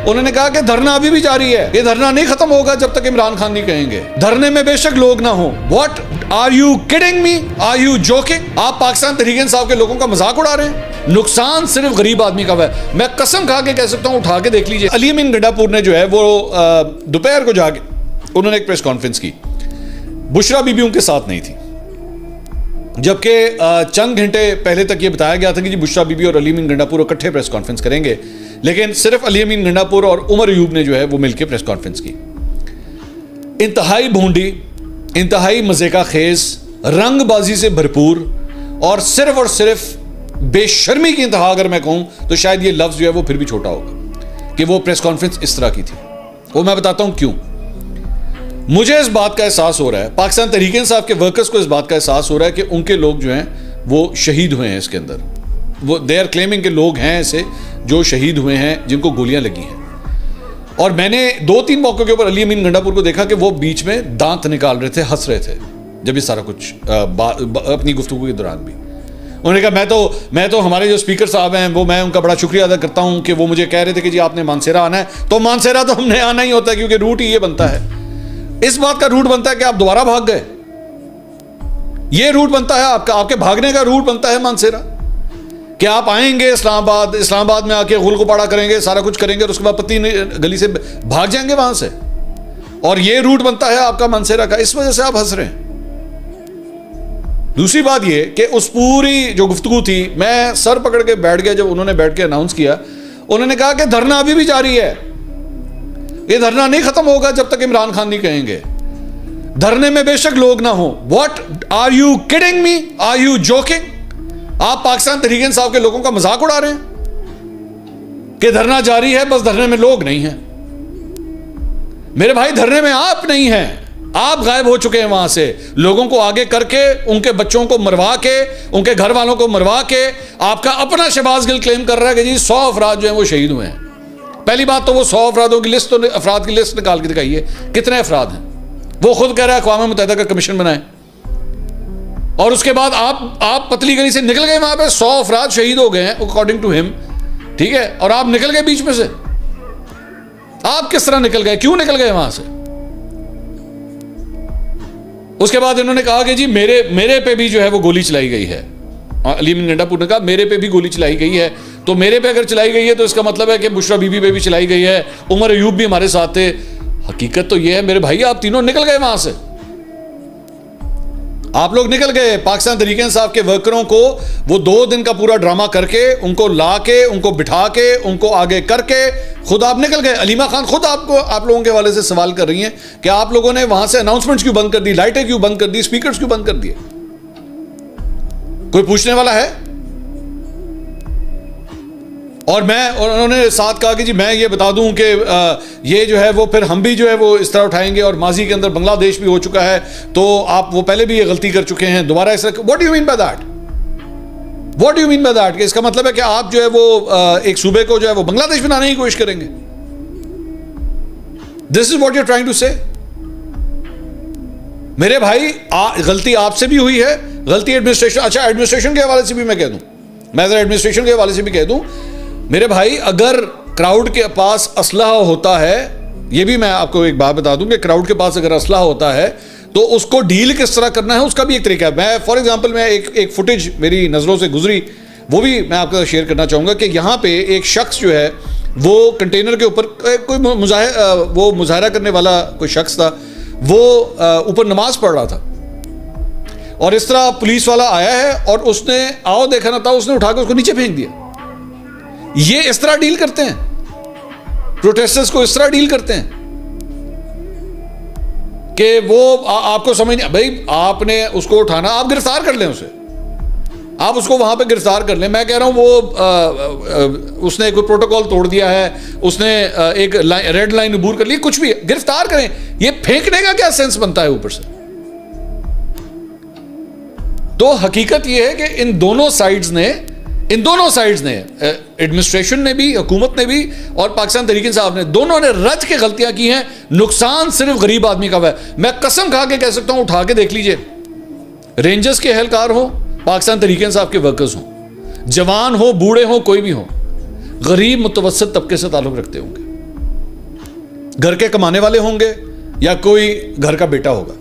उन्होंने कहा कि धरना अभी भी जारी है, ये धरना नहीं खत्म होगा जब तक इमरान खान नहीं कहेंगे। धरने में बेशक लोग ना हो। What are you kidding me? Are you joking? आप पाकिस्तान तहरीक इंसाफ के लोगों का मजाक उड़ा रहे हैं। नुकसान सिर्फ गरीब आदमी का है। मैं कसम खा के कह सकता हूं, उठा के देख लीजिए। अली अमीन गंडापुर ने जो है वो दोपहर को जाके उन्होंने एक प्रेस कॉन्फ्रेंस की। बुशरा बीबी उनके साथ नहीं थी, जबकि चंद घंटे पहले तक ये बताया गया था कि जी बुशरा बीबी और अली अमीन गंडापुर इकट्ठे प्रेस कॉन्फ्रेंस करेंगे, लेकिन सिर्फ अली अमीन गंडापुर और उमर अयूब ने जो है वो मिलकर प्रेस कॉन्फ्रेंस की। इंतहाई भोंडी, इंतहाई मजे का खेज, रंगबाजी से भरपूर और सिर्फ बेशर्मी की इंतहा अगर मैं कहूं तो शायद ये लफ्ज जो है वो फिर भी छोटा होगा कि वो प्रेस कॉन्फ्रेंस इस तरह की थी। वो मैं बताता हूं क्यों। मुझे इस बात का एहसास हो रहा है, पाकिस्तान तहरीक इंसाफ के वर्कर्स को इस बात का एहसास हो रहा है कि उनके लोग जो हैं वो शहीद हुए हैं। इसके अंदर वो दे आर क्लेमिंग के लोग हैं ऐसे जो शहीद हुए हैं, जिनको गोलियां लगी हैं। और मैंने 2-3 मौकों के ऊपर अली अमीन गंडापुर को देखा कि वो बीच में दांत निकाल रहे थे, हंस रहे थे जब ये सारा कुछ अपनी गुफ्तगू के दौरान भी। उन्होंने कहा मैं तो हमारे जो स्पीकर साहब हैं वो, मैं उनका बड़ा शुक्रिया अदा करता हूं कि वो मुझे कह रहे थे कि जी आपने मानसेरा आना है, तो मानसेरा तो हमने आना ही होता है क्योंकि रूट ही ये बनता है। इस बात का रूट बनता है कि आप दोबारा भाग गए। ये रूट बनता है आपका, आपके भागने का रूट बनता है मानसेरा, कि आप आएंगे इस्लामाबाद में आके गुलगुपाड़ा करेंगे, सारा कुछ करेंगे और उसके बाद पत्ती गली से भाग जाएंगे वहां से, और ये रूट बनता है आपका मानसेरा का। इस वजह से आप हंस रहे हैं। दूसरी बात ये कि उस पूरी जो गुफ्तगू थी, मैं सर पकड़ के बैठ गया जब उन्होंने बैठ के अनाउंस किया। उन्होंने कहा कि धरना अभी भी जारी है, ये धरना नहीं खत्म होगा जब तक इमरान खान नहीं कहेंगे। धरने में बेशक लोग ना हो। What are you kidding me? Are you joking? आप पाकिस्तान तहरीक इंसाफ के लोगों का मजाक उड़ा रहे हैं कि धरना जारी है, बस धरने में लोग नहीं हैं। मेरे भाई, धरने में आप नहीं हैं, आप गायब हो चुके हैं वहां से। लोगों को आगे करके, उनके बच्चों को मरवा के, उनके घर वालों को मरवा के, आपका अपना शहबाज गिल क्लेम कर रहा है कि जी 100 अफराद जो हैं वो शहीद हुए हैं। पहली बात तो वो 100 अफरादों की लिस्ट, तो अफराद की लिस्ट निकाल के दिखाइए कितने अफराद हैं। वो खुद कह रहा है अक़वाम मुत्तहिदा का कमीशन बनाए, और उसके बाद आप पतली गली से निकल गए, वहां पे 100 अफराद शहीद हो गए हैं अकॉर्डिंग टू हिम, ठीक है, और आप निकल गए बीच में से। आप किस तरह निकल गए? क्यों निकल गए वहां से? उसके बाद इन्होंने कहा कि जी मेरे पे भी जो है वो गोली चलाई गई है। अली अमीन गंडापुर ने कहा मेरे पे भी गोली चलाई गई है, तो मेरे पे अगर चलाई गई है तो इसका मतलब है कि बुशरा बीबी पे भी चलाई गई है, उमर अयूब भी हमारे साथ थे। हकीकत तो ये है मेरे भाई, आप तीनों निकल गए वहां से। आप लोग निकल गए। पाकिस्तान तहरीक इंसाफ के वर्करों को वो 2 दिन का पूरा ड्रामा करके, उनको ला के, उनको बिठा के, उनको आगे करके खुद आप निकल गए। अलीमा खान खुद आप लोगों के हवाले से सवाल कर रही हैं कि आप लोगों ने वहां से अनाउंसमेंट्स क्यों बंद कर दी, लाइटें क्यों बंद कर दी, स्पीकर्स क्यों बंद कर दिए? कोई पूछने वाला है? और उन्होंने साथ कहा कि जी मैं ये बता दूं कि ये जो है वो फिर हम भी जो है वो इस तरह उठाएंगे, और माजी के अंदर बांग्लादेश भी हो चुका है, तो आप वो पहले भी ये गलती कर चुके हैं, दोबारा इस तरह। What do you mean by that? What do you mean by that? कि इसका मतलब है कि आप जो है वो एक सूबे को जो है वो बांग्लादेश बनाने की कोशिश करेंगे? This is what you are trying to say. मेरे भाई, गलती आपसे भी हुई है, गलती एडमिनिस्ट्रेशन, अच्छा एडमिनिस्ट्रेशन के हवाले से भी मैं कह दूं, मैं जरा एडमिनिस्ट्रेशन के हवाले से भी कह दूं, मेरे भाई, अगर क्राउड के पास असलहा होता है, ये भी मैं आपको एक बात बता दूं कि क्राउड के पास अगर असलहा होता है तो उसको डील किस तरह करना है उसका भी एक तरीका है। मैं फॉर एग्जांपल मैं एक फुटेज मेरी नज़रों से गुजरी, वो भी मैं आपके साथ शेयर करना चाहूँगा कि यहाँ पे एक शख्स जो है वो कंटेनर के ऊपर, कोई मुजाहरा करने वाला कोई शख्स था, वो ऊपर नमाज पढ़ रहा था, और इस तरह पुलिस वाला आया है और उसने आओ देखा ना था, उसने उठा के उसको नीचे फेंक दिया। ये इस तरह डील करते हैं, प्रोटेस्टर्स को इस तरह डील करते हैं कि वो आपको समझ नहीं। भाई, आपने उसको उठाना, आप गिरफ्तार कर लें उसे, आप उसको वहां पे गिरफ्तार कर लें। मैं कह रहा हूं वो उसने कोई प्रोटोकॉल तोड़ दिया है, उसने एक रेड लाइन अबूर कर ली, कुछ भी, गिरफ्तार करें। ये फेंकने का क्या सेंस बनता है ऊपर से? तो हकीकत यह है कि इन दोनों साइड्स ने, एडमिनिस्ट्रेशन ने भी, हुकूमत ने भी, और पाकिस्तान तहरीक इंसाफ ने, दोनों ने रच के गलतियां की हैं। नुकसान सिर्फ गरीब आदमी का है। मैं कसम खा के कह सकता हूं, उठा के देख लीजिए, रेंजर्स के एहलकार हो, पाकिस्तान तहरीक इंसाफ के वर्कर्स हो, जवान हो, बूढ़े हो, कोई भी हो, गरीब मुतवस्सित तबके से ताल्लुक रखते होंगे। घर के कमाने वाले होंगे या कोई घर का बेटा होगा।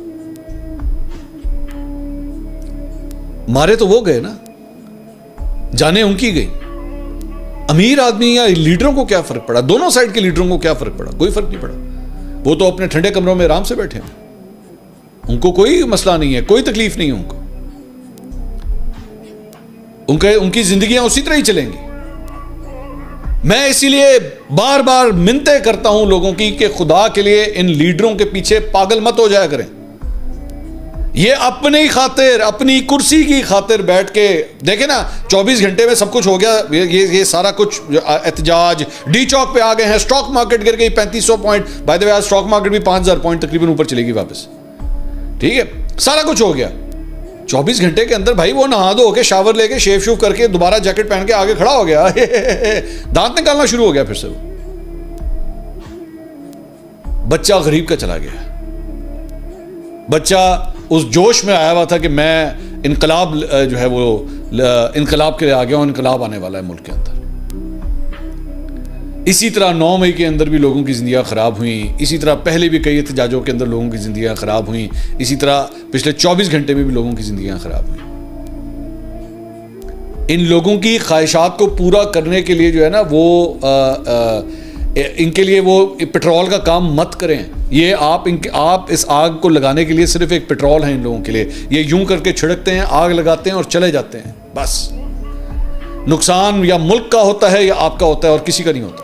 मारे तो वो गए ना, जाने उनकी गई। अमीर आदमी या लीडरों को क्या फर्क पड़ा, दोनों साइड के लीडरों को क्या फर्क पड़ा, कोई फर्क नहीं पड़ा। वो तो अपने ठंडे कमरों में आराम से बैठे हैं, उनको कोई मसला नहीं है, कोई तकलीफ नहीं है उनकी जिंदगियां उसी तरह ही चलेंगी। मैं इसीलिए बार बार मिन्नतें करता हूं लोगों की कि खुदा के लिए इन लीडरों के पीछे पागल मत हो जाया करें। ये अपनी खातिर, अपनी कुर्सी की खातिर बैठ के देखे ना, 24 घंटे में सब कुछ हो गया, ये सारा कुछ एहतजाज, डी चौक पे आ गए हैं, स्टॉक मार्केट गिर गई 3500 पॉइंट, बाय द वे आज स्टॉक मार्केट भी 5000 पॉइंट तकरीबन ऊपर चलेगी वापस, ठीक है, सारा कुछ हो गया। 24 घंटे के अंदर भाई वो नहा धो के शावर लेके शेव शूव करके दोबारा जैकेट पहन के आगे खड़ा हो गया, दांत निकालना शुरू हो गया फिर से। बच्चा गरीब का चला गया, बच्चा उस जोश में आया हुआ था कि मैं इनकलाब जो है वो इनकलाब के लिए आ गया हूं, इनकलाब आने वाला है मुल्क के अंदर। इसी तरह 9 मई के अंदर भी लोगों की ज़िंदगियां ख़राब हुई, इसी तरह पहले भी कई एहतजाजों के अंदर लोगों की ज़िंदगियां ख़राब हुई, इसी तरह पिछले 24 घंटे में भी लोगों की ज़िंदगियां ख़राब हुई। इन लोगों की ख्वाहिशात को पूरा करने के लिए जो है ना वो इनके लिए वो पेट्रोल का काम मत करें। ये आप इस आग को लगाने के लिए सिर्फ एक पेट्रोल है इन लोगों के लिए। ये यूं करके छिड़कते हैं, आग लगाते हैं और चले जाते हैं, बस। नुकसान या मुल्क का होता है या आपका होता है और किसी का नहीं होता।